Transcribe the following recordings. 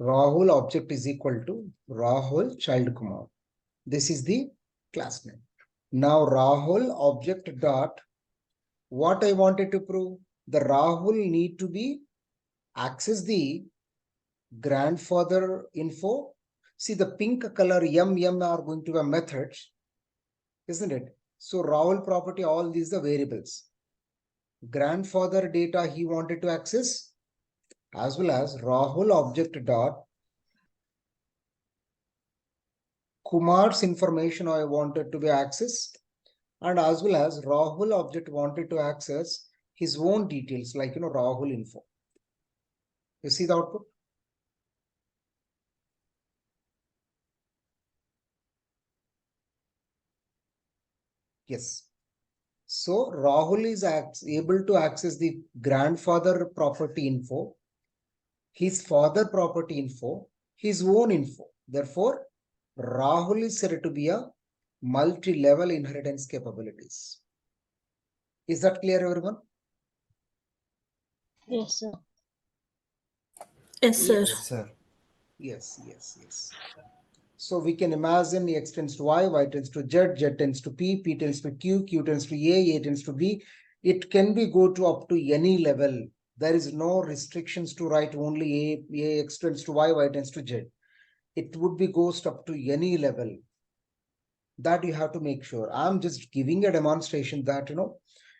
Rahul object is equal to Rahul child Kumar. This is the class name. Now Rahul object dot, what I wanted to prove, the Rahul need to be access the grandfather info. See the pink color M are going to be methods, isn't it? So Rahul property, all these are variables. Grandfather data he wanted to access, as well as Rahul object dot Kumar's information I wanted to be accessed, and as well as Rahul object wanted to access his own details like Rahul info. You see the output? Yes. So Rahul is able to access the grandfather property info, his father property info, his own info. Therefore, Rahul is said to be a multi-level inheritance capabilities. Is that clear, everyone? Yes, sir. Yes, sir. Yes, sir. Yes. So we can imagine X tends to Y tends to Z tends to P tends to Q tends to A tends to B. It can be go to up to any level. There is no restrictions to write only A, X tends to Y tends to Z. It would be goes up to any level. That you have to make sure. I'm just giving a demonstration that,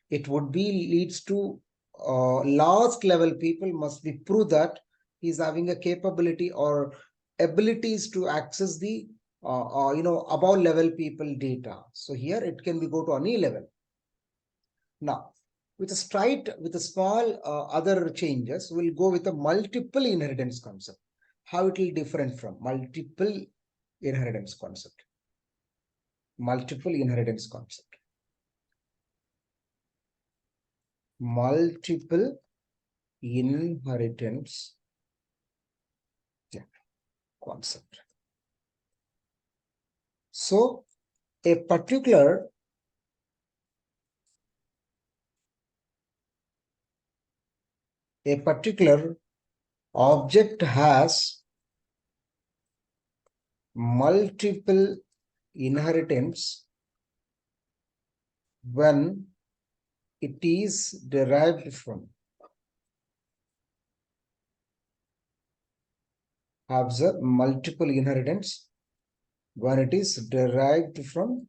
it would be leads to last level people must be prove that he's having a capability or abilities to access the above level people data. So here it can be go to any level. Now with a small other changes, we'll go with a multiple inheritance concept. How it will different from multiple inheritance concept. Multiple inheritance concept. Multiple inheritance concept. So a particular object has multiple inheritance when it is derived from. Observe, multiple inheritance when it is derived from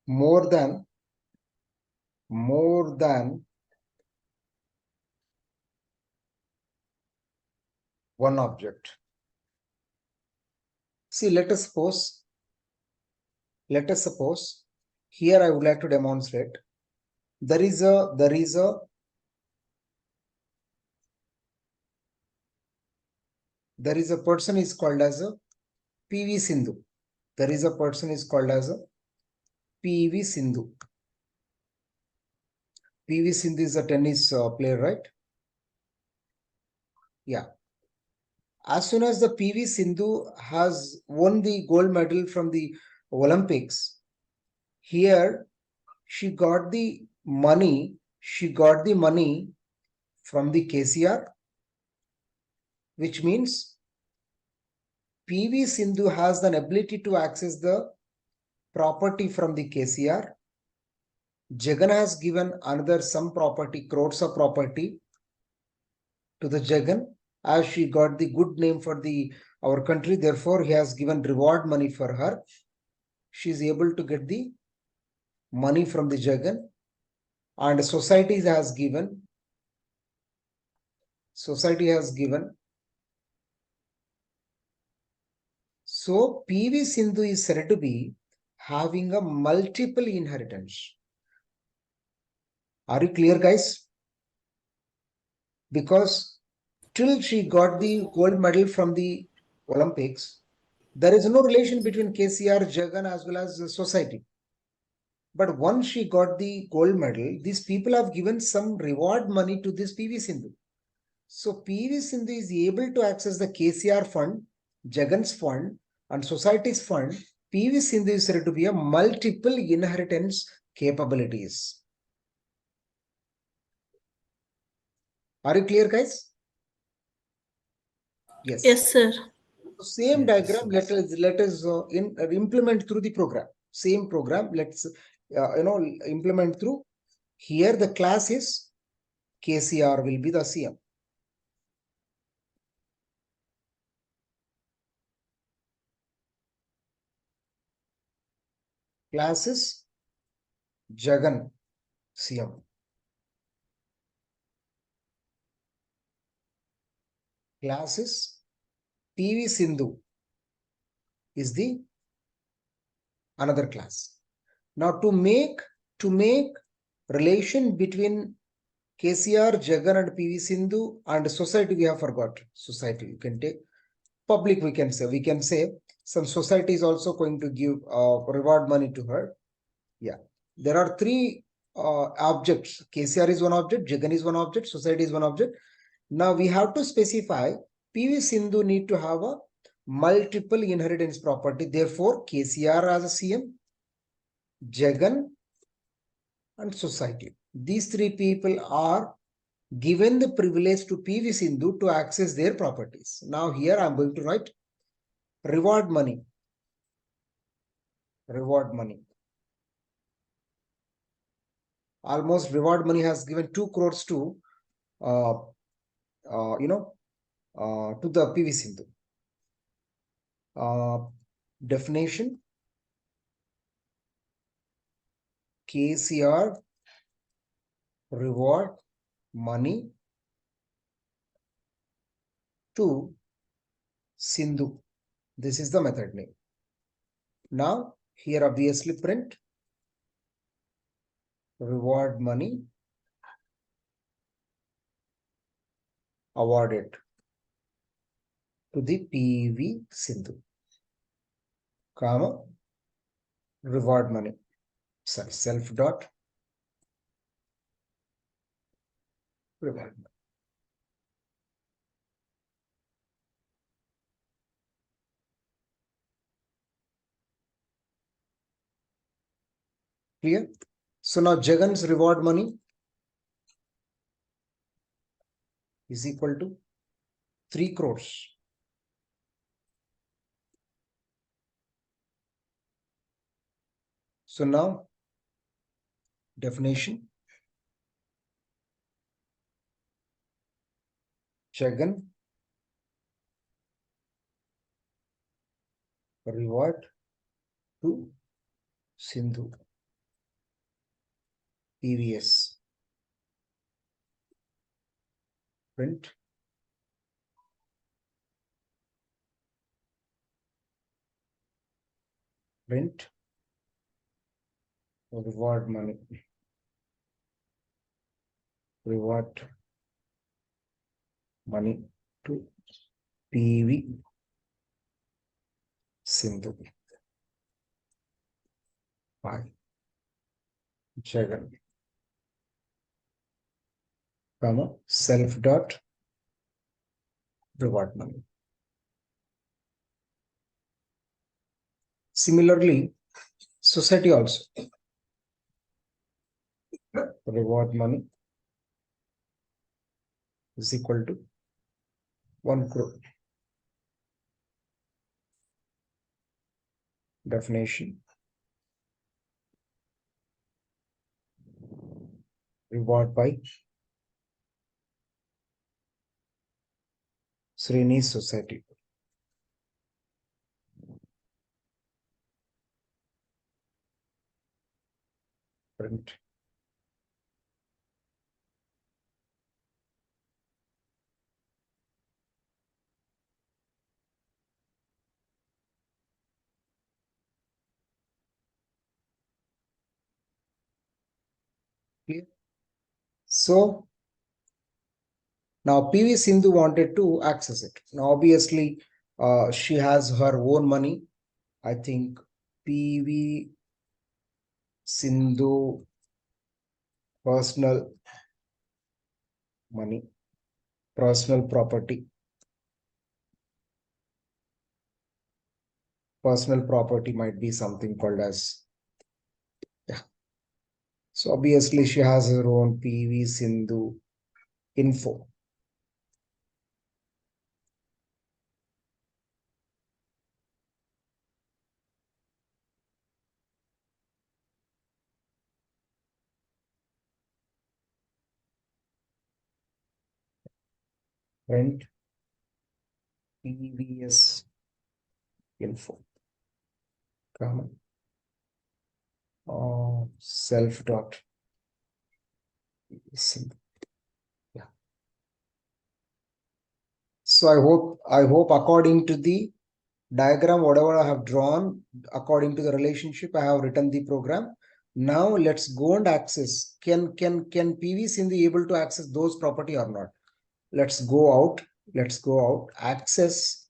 more than one object. See, let us suppose here I would like to demonstrate there is a person is called as a PV Sindhu. There is a person is called as a PV Sindhu. PV Sindhu is a tennis player, right? Yeah. As soon as the PV Sindhu has won the gold medal from the Olympics, here she got the money. From the KCR, which means PV Sindhu has the ability to access the property from the KCR. Jagan has given another some property, crores of property to the Jagan, as she got the good name for our country. Therefore, he has given reward money for her. She is able to get the money from the Jagan, and society has given. So PV Sindhu is said to be having a multiple inheritance. Are you clear, guys? Because till she got the gold medal from the Olympics, there is no relation between KCR, Jagan as well as the society. But once she got the gold medal, these people have given some reward money to this PV Sindhu. So PV Sindhu is able to access the KCR fund, Jagan's fund, and society's fund. PV Sindhu is said to be a multiple inheritance capabilities. Are you clear, guys? Yes. Yes, sir. So same diagram. Let us implement through the program. Same program. Let's implement through. Here the class is KCR will be the CM. Class is Jagan CM. Class is PV Sindhu is the another class. Now to make relation between KCR, Jagan and PV Sindhu and society, we have forgot society. You can take public. We can say some society is also going to give reward money to her. Yeah, there are three objects. KCR is one object, Jagan is one object, society is one object. Now we have to specify PV Sindhu need to have a multiple inheritance property. Therefore, KCR as a CM, Jagan and society. These three people are given the privilege to PV Sindhu to access their properties. Now here I am going to write reward money. Reward money. Almost reward money has given 2 crores to uh, to the PV Sindhu. Definition: KCR reward money to Sindhu. This is the method name. Now here obviously print reward money awarded to the PV Sindhu, comma, reward money. Sorry, self dot reward money. Clear? So now Jagan's reward money is equal to 3 crores. So now definition: Jagan reward to Sindhu PVS. Print reward money to PV Sindhu by Jagan, comma, self dot reward money. Similarly, society also reward money is equal to 1 crore. Definition: reward by Srini's society. Print clear? So now PV Sindhu wanted to access it. Now obviously she has her own money. I think PV Sindhu personal money, personal property. Personal property might be something called as, yeah. So obviously she has her own PV Sindhu info. print PVS info, comma, self dot symbol. Yeah. So I hope according to the diagram, whatever I have drawn, according to the relationship, I have written the program. Now let's go and access. Can PV Sindhu able to access those property or not? Let's go out. Let's go out. Access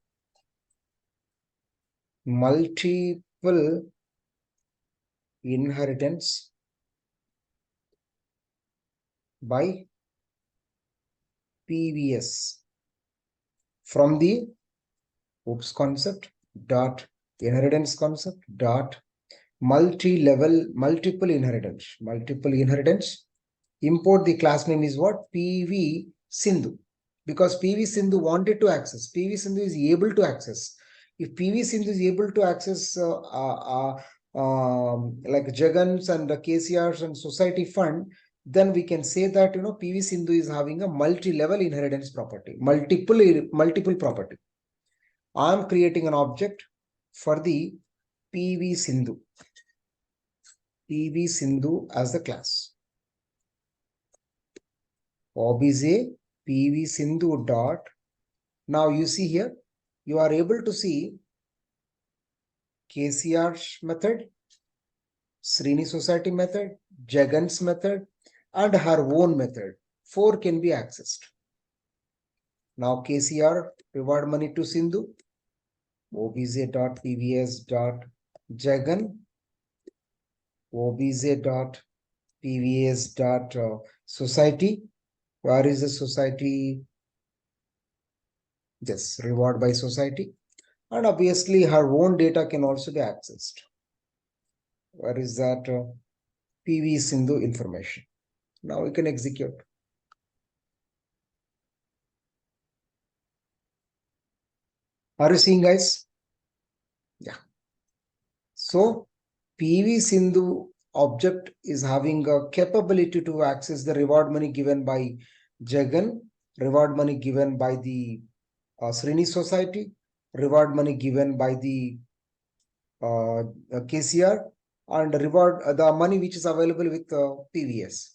multiple inheritance by PVS from the oops concept dot inheritance concept dot multi-level multiple inheritance. Import the class name is what? PV Sindhu. Because PV Sindhu wanted to access. PV Sindhu is able to access. If PV Sindhu is able to access like Jagan's and the KCR's and Society Fund, then we can say that PV Sindhu is having a multi-level inheritance property, multiple property. I am creating an object for the PV Sindhu as the class. Obj PV Sindhu dot. Now you see here, you are able to see KCR's method, Srini Society method, Jagan's method, and her own method. 4 can be accessed. Now KCR reward money to Sindhu, obj.pvs.jagan, obj.pvs.society. Where is the society? Yes, reward by society. And obviously her own data can also be accessed. Where is that PV Sindhu information? Now we can execute. Are you seeing, guys? Yeah. So PV Sindhu object is having a capability to access the reward money given by Jagan, reward money given by the Srini Society, reward money given by the KCR, and reward the money which is available with PVS.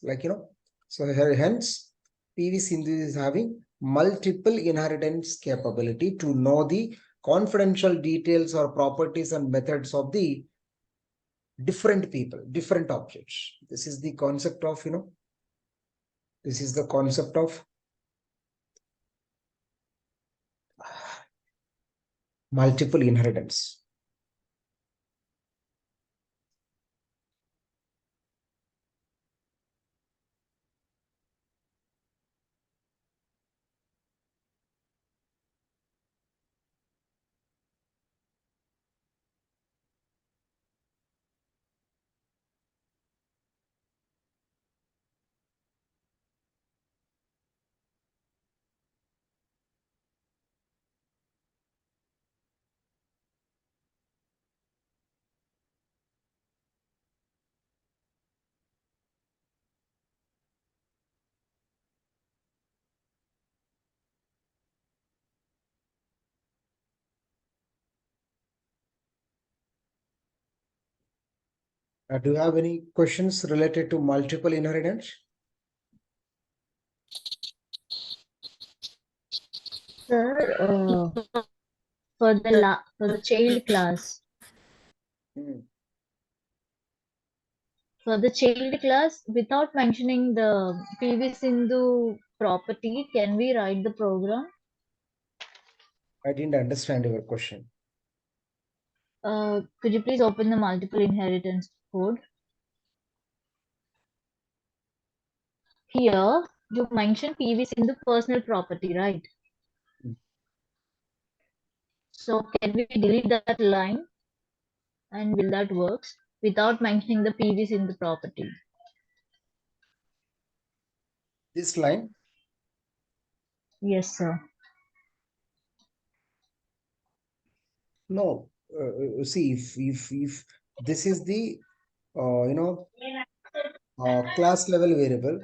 So here hence PV Sindhu is having multiple inheritance capability to know the confidential details or properties and methods of the different people, different objects. This is the concept of, this is the concept of multiple inheritance. Do you have any questions related to multiple inheritance? Sir, for the child class, without mentioning the PV Sindhu property, can we write the program? I didn't understand your question. Could you please open the multiple inheritance code? Here, you mentioned PV Sindhu personal property, right? So can we delete that line and will that works without mentioning the PV Sindhu property? This line? Yes, sir. No. See, if this is the class level variable,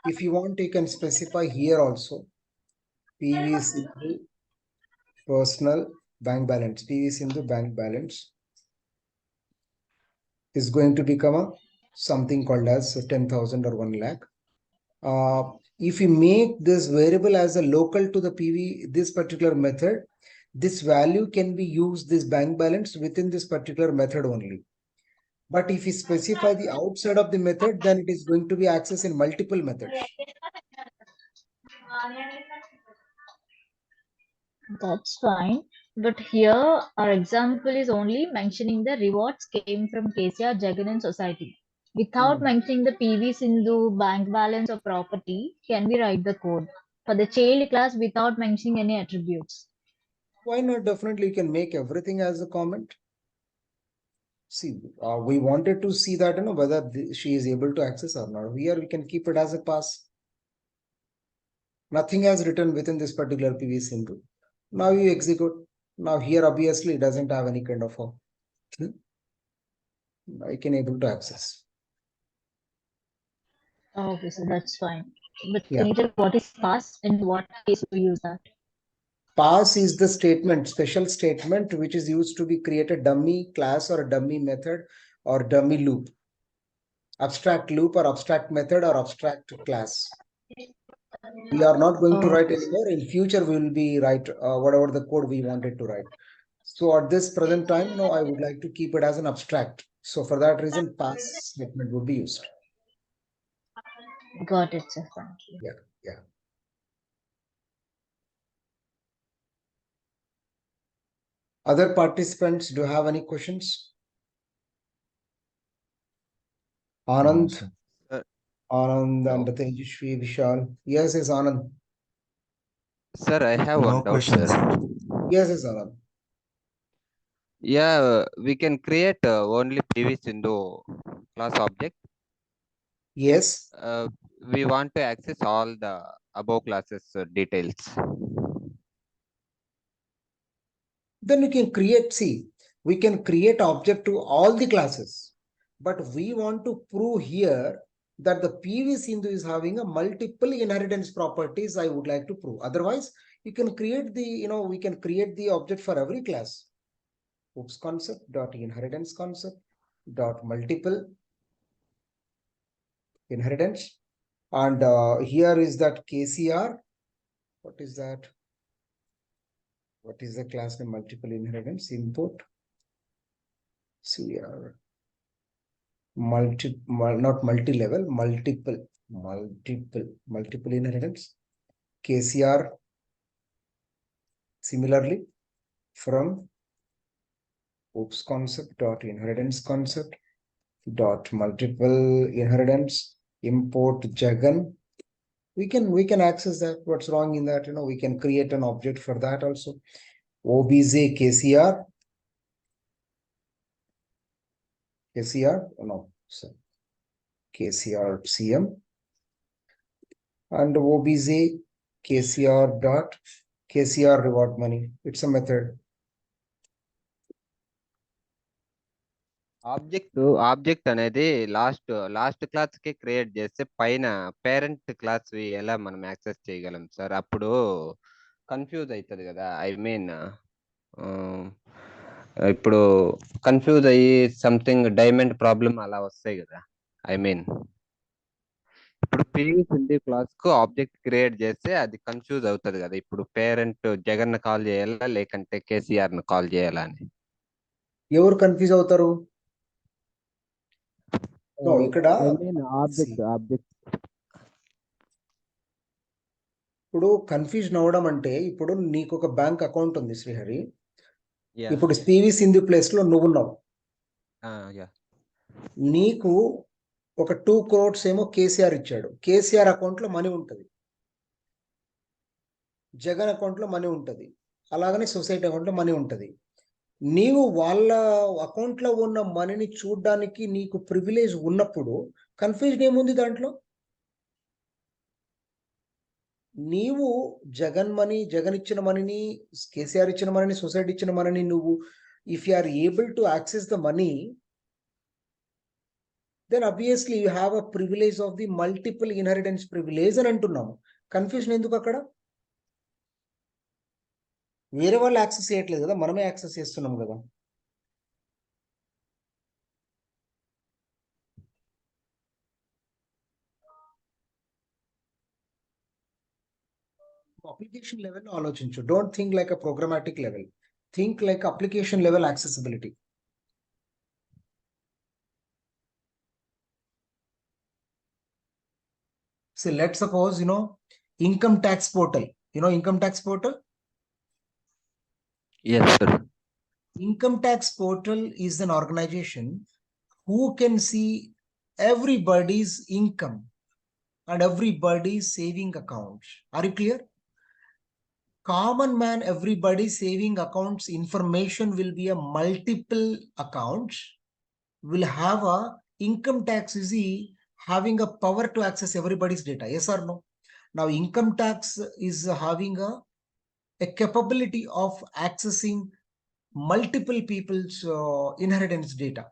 if you want, you can specify here also. PV Sindhu personal bank balance. PV Sindhu bank balance is going to become a something called as 10,000 or 1 lakh. If you make this variable as a local to the PV, this particular method, this value can be used, this bank balance within this particular method only. But if you specify the outside of the method, then it is going to be accessed in multiple methods. That's fine. But here our example is only mentioning the rewards came from KCR, Jagan and society. Without mentioning the PV Sindhu, bank balance or property, can we write the code for the child class without mentioning any attributes? Why not? Definitely you can make everything as a comment. See, we wanted to see that, whether she is able to access or not. Here we can keep it as a pass. Nothing has written within this particular PV Sindhu. Now you execute. Now here obviously it doesn't have any kind of a, I can able to access. Okay, so that's fine. But Yeah. can you tell what is pass and what case we use that? Pass is the statement, special statement, which is used to be create a dummy class or a dummy method or dummy loop. Abstract loop or abstract method or abstract class. We are not going to write anymore. In future, we will be write whatever the code we wanted to write. So at this present time, I would like to keep it as an abstract. So for that reason, pass statement would be used. Got it, sir. Thank you. Yeah, yeah. Other participants, do you have any questions? Anand, Sir, Anand and no. Tejashwi, Vishal. Yes, yes, Anand. Sir, I have No one doubt, sir. questions. Yes, yes, Anand. Yeah, we can create only previous window class object. Yes. We want to access all the above classes details. Then we can create, we can create object to all the classes. But we want to prove here that the PV Sindhu is having a multiple inheritance properties. I would like to prove. Otherwise, you can create the, we can create the object for every class. Oops concept dot inheritance concept dot multiple inheritance. And here is that KCR. What is that? What is the class name? Multiple inheritance import. CR. Not multi-level, multiple inheritance. KCR similarly from oops concept dot inheritance concept dot multiple inheritance import Jagan. We can access that. What's wrong in that? We can create an object for that also. OBJ KCR. No, so KCR CM and OBJ KCR dot KCR reward money. It's a method. Object అనేది last class కి create చేస్తే పైన parent class ఎలా మనం access చేయగలం sir? అప్పుడు confuse అవుతుంది కదా. ఐ మీన్ ఇప్పుడు కన్ఫ్యూజ్ అయ్యి సంథింగ్ డైమండ్ ప్రాబ్లం అలా వస్తాయి కదా. ఐ మీన్ ఇప్పుడు ప్రీవియస్ హిందీ క్లాస్ కు ఆబ్జెక్ట్ క్రియేట్ చేస్తే అది కన్ఫ్యూజ్ అవుతుంది కదా. ఇప్పుడు పేరెంట్ జగన్ కాల్ చేయాలా లేకంటే కేసీఆర్ ను కాల్ చేయాలా అని ఎవరు కన్ఫ్యూజ్ అవుతారు? ఇక్కడ ఇప్పుడు కన్ఫ్యూజన్ అవడం అంటే, ఇప్పుడు నీకు ఒక బ్యాంక్ అకౌంట్ ఉంది శ్రీహరి. ఇప్పుడు పివి సింధు ప్లేస్ లో నువ్వున్నావు. నీకు ఒక 2 crores ఏమో కేసీఆర్ ఇచ్చాడు. కేసీఆర్ అకౌంట్ లో మనీ ఉంటుంది, జగన్ అకౌంట్ లో మనీ ఉంటుంది, అలాగనే సొసైటీ అకౌంట్ లో మనీ ఉంటుంది. నీవు వాళ్ళ అకౌంట్ లో ఉన్న మనీని చూడడానికి నీకు ప్రివిలేజ్ ఉన్నప్పుడు కన్ఫ్యూజన్ ఏముంది దాంట్లో? నీవు జగన్ ఇచ్చిన మనీని, కేసీఆర్ ఇచ్చిన మనీని, సొసైటీ ఇచ్చిన మనీని నువ్వు if you are able to access the money, then obviously you have a privilege of the multiple inheritance privilege అని అంటున్నాము. కన్ఫ్యూజన్ ఎందుకు అక్కడ? వేరే వాళ్ళు యాక్సెస్ చేయట్లేదు కదా, మనమే యాక్సెస్ చేస్తున్నాం కదా. అప్లికేషన్ లెవెల్ ఆలోచించు. Don't think like a programmatic level, think like application level accessibility. So let's suppose, income tax portal. Income tax portal? Yes, sir. Income tax portal is an organization who can see everybody's income and everybody's saving accounts. Are you clear? Common man, everybody's saving accounts information will be a multiple accounts, will have a income tax is having a power to access everybody's data. Yes or no? Now income tax is having a capability of accessing multiple people's inheritance data.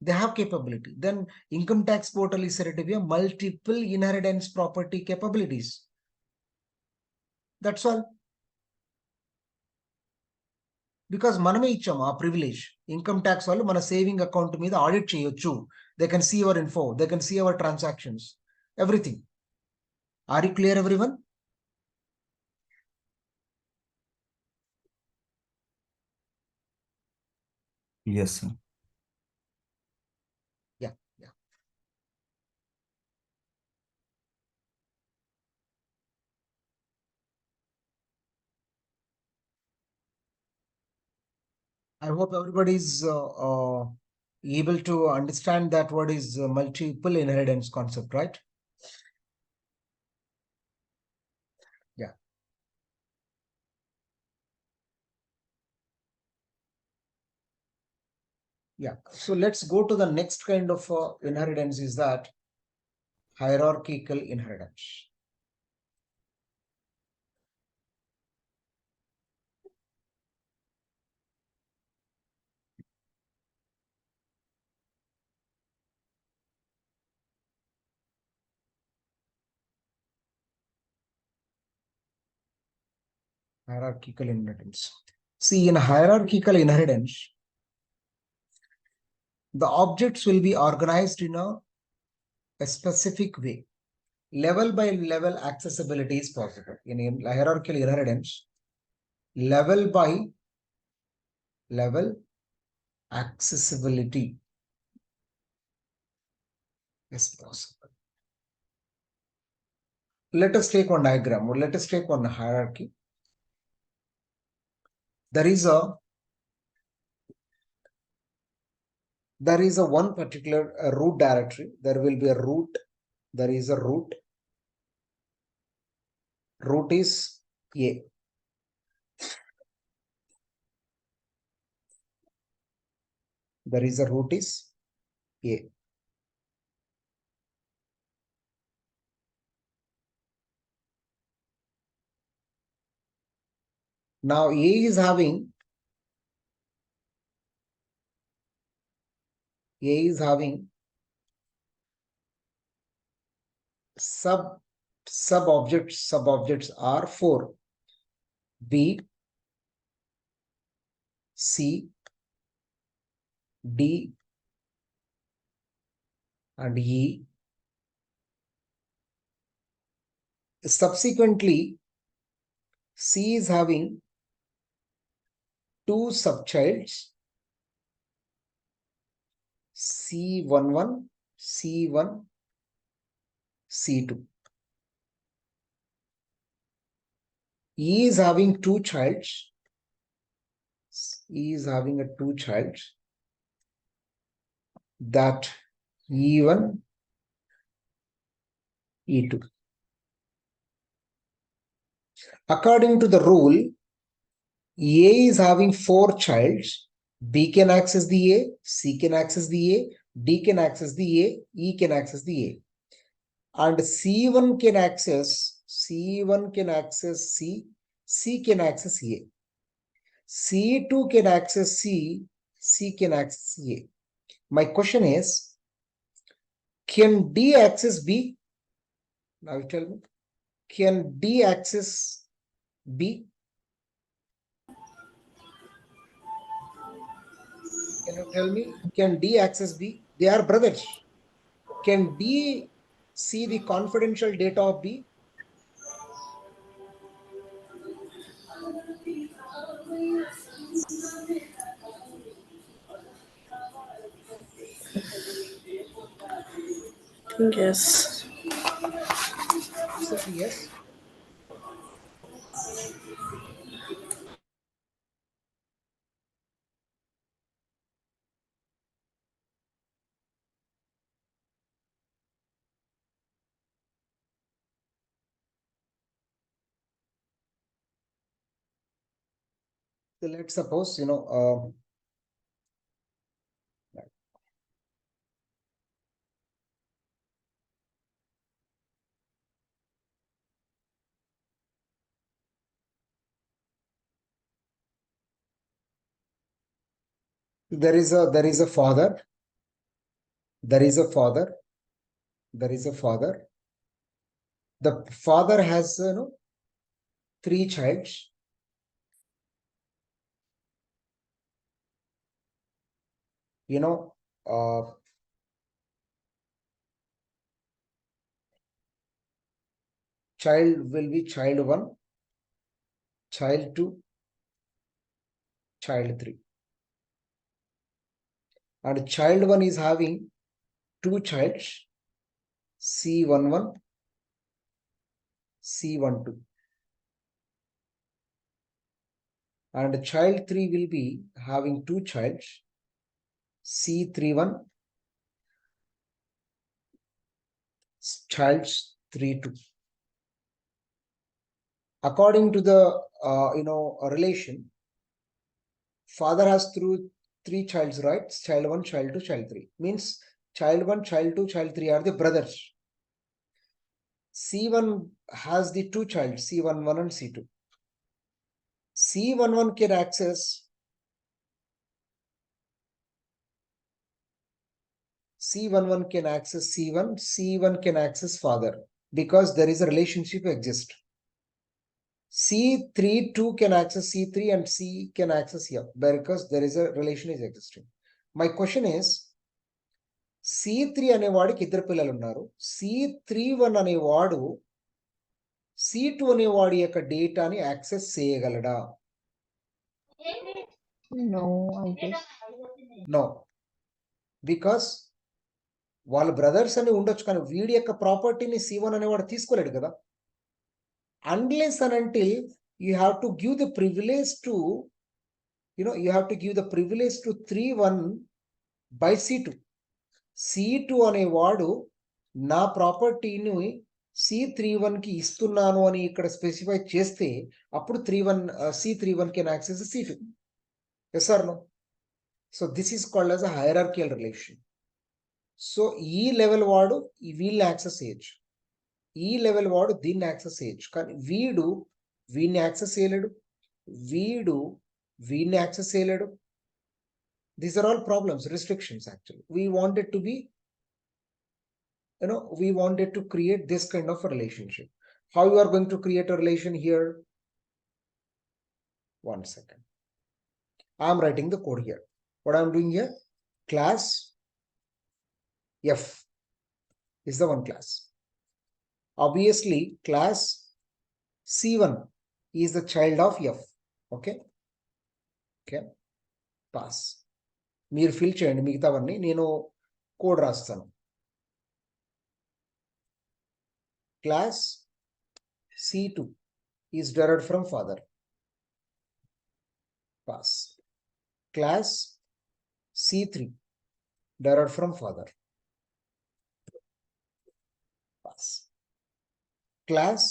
They have capability. Then income tax portal is said to be a multiple inheritance property capabilities. That's all. Because మనమే ఇచ్చాము ఆ privilege. Income tax వాళ్ళు మన saving account మీద audit చేయొచ్చు. They can see our info, they can see our transactions, everything. Are you clear everyone? Yes, sir. Yeah. I hope everybody is able to understand that what is multiple inheritance concept, right? Yeah. Yeah. So let's go to the next kind of inheritance, is that hierarchical inheritance. Hierarchical inheritance. See, in hierarchical inheritance, the objects will be organized in a specific way. Level by level accessibility is possible. In hierarchical inheritance, level by level accessibility is possible. Let us take one diagram, or let us take one hierarchy. There is a one particular root directory. There will be a root. There is a root. Root is A. There is a root is A. Now A is having sub objects are 4: B, C, D, and E. Subsequently, C is having 2 subchilds, C11, C1, C2. E is having 2 childs. E is having a 2 childs, that E1, E2. According to the rule, A is having 4 childs. B can access the A, C can access the A, D can access the A, E can access the A. And C1 can access C, C can access A. C2 can access C, C can access A. My question is, can D access B? Now tell me, can D access B? Can you tell me, can D access B? They are brothers. Can D see the confidential data of B? Yes. Absolutely yes. So let's suppose, there is a father, there is a father, there is a father. The father has, 3 childs. Uh, child will be child 1, child 2, child 3. And child 1 is having 2 childs, C11, C12. And child 3 will be having 2 childs, C31, childs 32. According to the relation, father has through 3 childs, right? Child 1, child 2, child 3. Means child 1, child 2, child 3 are the brothers. C1 has the 2 childs, C11 and C2. C11 can access C11 can access C1, C1 can access father because there is a relationship exist. C3 2 can access C3 and C can access here because there is a relation is existing. My question is, C3 అనేవాడికి ఇద్దరు పిల్లలు ఉన్నారు. C31 అనేవాడు C2 అనేవాడి యొక్క డేటాని access చేయగలడా? No, I guess. No, because వాళ్ళ బ్రదర్స్ అని ఉండొచ్చు కానీ వీడి యొక్క ప్రాపర్టీని C1 అనేవాడు తీసుకోలేడు కదా. Unless and until you have to give the privilege to, you have to give the privilege to 3-1 by C2. C2 అనేవాడు నా ప్రాపర్టీని C31 కి ఇస్తున్నాను అని ఇక్కడ స్పెసిఫై చేస్తే అప్పుడు C31 can access C2. Yes or no? So this is called as a hierarchical relation. So ఈ లెవెల్ వాడు వీళ్ళని యాక్సెస్ చేయొచ్చు, ఈ లెవెల్ వాడు దీన్ని యాక్సెస్ చేయొచ్చు, కానీ వీడిని యాక్సెస్ చేయలేడు, వీడిని యాక్సెస్ చేయలేడు. These are all problems, restrictions actually. We wanted to create this kind of a relationship. How you are going to create a relation here? One second. I am writing the code here. What I am doing here? Class F is the one class. Obviously, class C1 is the child of F. Okay. Pass. మీరు fill చేయండి మిగతావన్నీ, నేను code రాస్తాను. Class C2 is derived from father. Pass. Class C3 derived from father. Pass. Class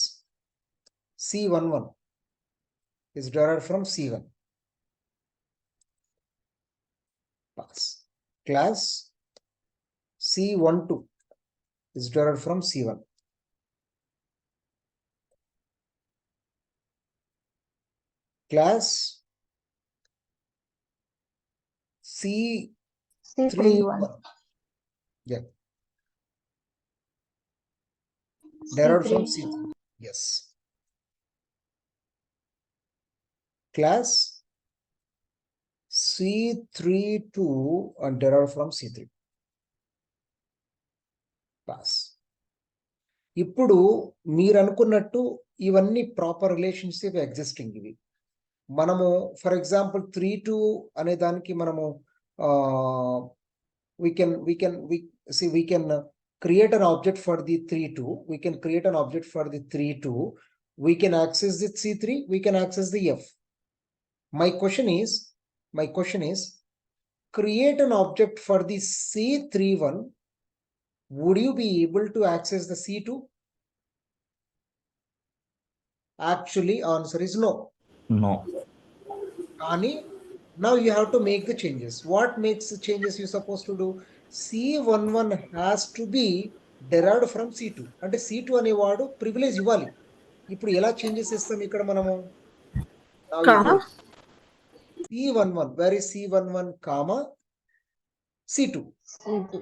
C11 is derived from C1. Pass. Class C12 is derived from C1. Class C31, yeah, derived from C3. Yes. Class C3 and derived from C3. Pass. ఇప్పుడు మీరు అనుకున్నట్టు ఇవన్నీ proper relationship existing ఇవి. మనము for example 3 అనే దానికి మనము we can create an object for the 3 we can create an object for the 3 we can access the C3, we can access the F. My question is create an object for the C31. Would you be able to access the C2? Actually, answer is no. No. Ani, now you have to make the changes. What makes the changes you're supposed to do? C11 has to be derived from C2. అంటే C2 అనేవాడు privilege ఇవ్వాలి. ఇప్పుడు ఎలా changes ఇస్తాం ఇక్కడ మనము? Now you Comma. go C11, where is C11 comma C2? C2.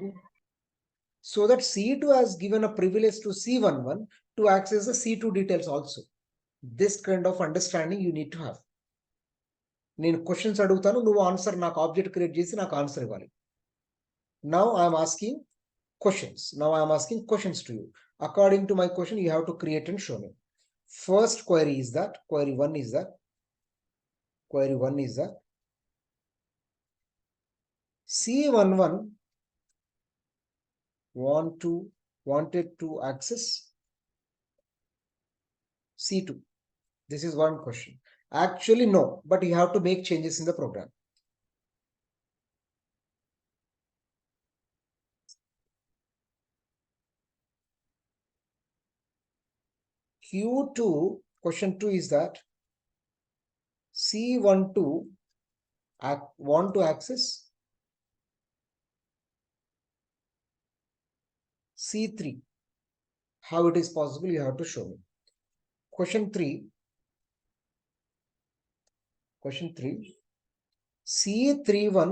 So that C2 has given a privilege to C11 to access the C2 details also. This kind of understanding you need to have. నేను questions అడుగుతాను, నువ్వు answer నాకు object create చేసి నాకు answer ఇవ్వాలి. Now I am asking questions to you. According to my question, you have to create and show me. First query one is that C11 wanted to access C2. This is one question. Actually, no, but you have to make changes in the program. Q2, question 2 is that C12 want to access C3. How it is possible, you have to show me. Question 3, C31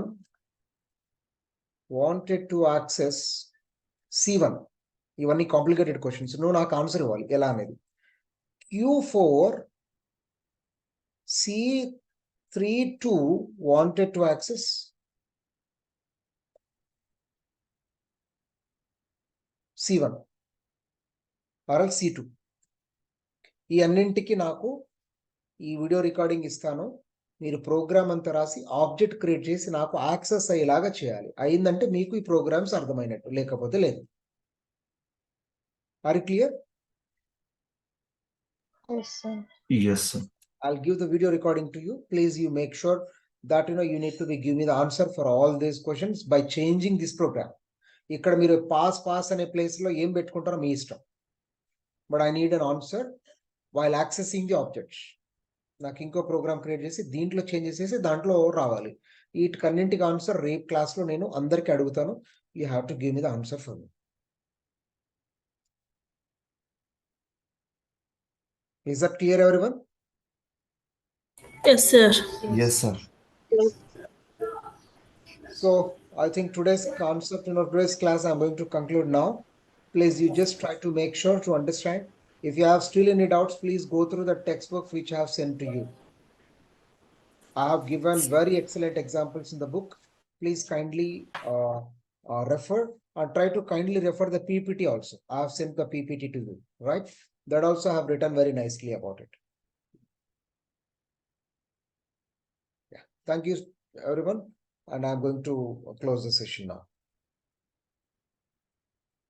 wanted to access C1. ఇవన్నీ complicated questions. నువ్వు నాకు answer ఇవ్వాలి ఎలా అనేది. Q4 C32 wanted to access C1 or else C2. ఈ అన్నింటికి నాకు ఈ వీడియో రికార్డింగ్ ఇస్తాను, మీరు ప్రోగ్రామ్ అంతా రాసి ఆబ్జెక్ట్ క్రియేట్ చేసి నాకు యాక్సెస్ అయ్యేలాగా చేయాలి. అయిందంటే మీకు ఈ ప్రోగ్రామ్స్ అర్థమైనట్టు, లేకపోతే లేదు. Are you clear? Yes, sir. Yes, sir. I'll give the video recording to you. Please, you make sure that you need to give me the answer for all these questions by changing this program. ఇక్కడ మీరు pass అనే place లో ఏం పెట్టుకుంటారో మీ ఇష్టం. But I need an answer while accessing the objects. నాకు ఇంకో programme create చేసి దీంట్లో చేంజెస్ చేసి దాంట్లో రావాలి. వీటికన్నింటికి ఆన్సర్ రేపు క్లాస్ లో నేను అందరికీ అడుగుతాను. You have to give me the answer for me. Is that clear, everyone? Yes, sir. Yes, sir. So I think today's concept in today's class I'm going to conclude now. Please, you just try to make sure to understand. If you have still any doubts, please go through the textbook which I have sent to you. I have given very excellent examples in the book. Please kindly refer and try to kindly refer the PPT also. I have sent the PPT to you, right? That also I have written very nicely about it. Yeah. Thank you, everyone. And I'm going to close the session now.